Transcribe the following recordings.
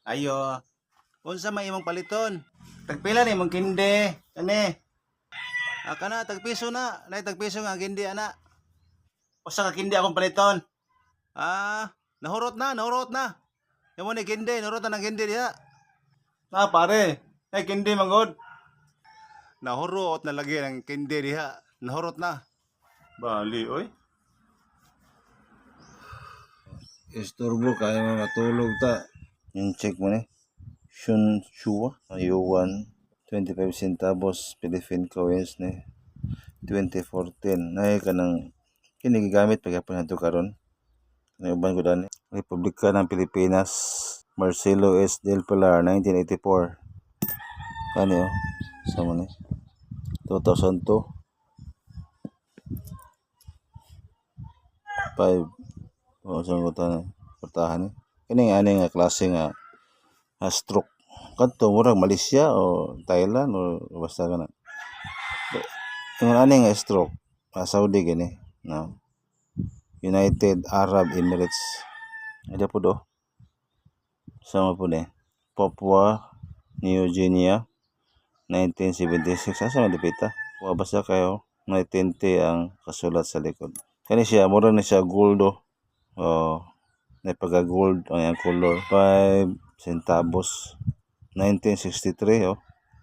Ayo, unsa may imong paliton? Tagpila ni imong kindi, kani. Kana tagpiso na, nay tagpiso nga kindi ana. Usa ka kindi akong paliton. Nahurot na. Imo ni kindi, nahurot na ng kindi diha. Pare, ay kindi manggod. Nahurot na lagi ng kindi diha. Nahurot na. Bali, oy. Isturbo kaya mo matulog ta. Yung check mo ni. Shun Chua. Yuan. 25 centavos Philippine coins ni. 2014. Nay ka ng kinigamit pagkapon nato karon. Uban ko dani. Republika ng Pilipinas. Marcelo S. Del Pilar, 1984. Kani oh. Sama ni. 2002. 5. Saan ko portahan ni. Kini ani nga klase nga stroke. Kadto murag Malaysia o Thailand o basta kana. Yung ani nga stroke, Saudi gini, no. United Arab Emirates. Ada po do. Sama po ni. Papua New Guinea 1976. Asa man dipita? Wa basta kayo 19 ang kasulat sa likod. Kani siya mura ni siya gold do. Na pagka-gold ang color 5 centavos 1963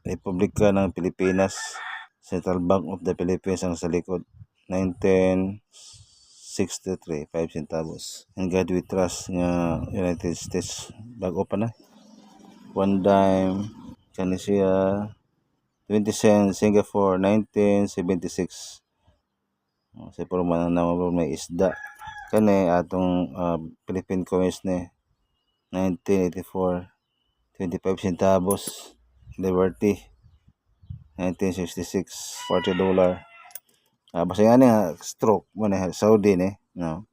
Republika ng Pilipinas, Central Bank of the Philippines ang sa likod 1963 5 centavos. And God we trust nga United States bago pa na 1 dime kani siya 20 cents Singapore 1976. Sa porma na may isda kani atong Philippine coins ni 1984 25 centavos Liberty 1966 $40. Basta nga ni stroke mo ni Saudi ni no.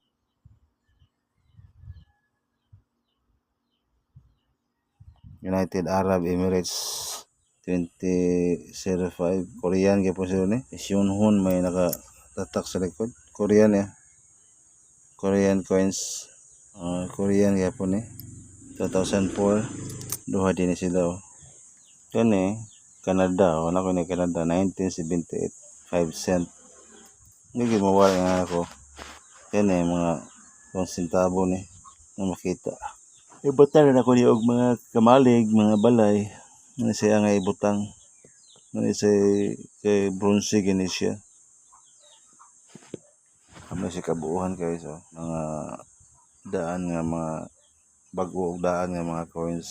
United Arab Emirates 2005 Korean kaya po sila ni Shunhun may nakatatak sa likod Korean Korean coins Korean kaya po ni 2004 duha din sila kani Canada wala ko ni Canada 1978 5 cent hindi mawala nga ako kani mga 1 centavo ni na makita ibutang na ako ni og mga kamalig mga balay na siya nga ibutang na siya kay bronze gini siya kami si kabuuhan kayo so mga daan nga mga bago daan nga mga coins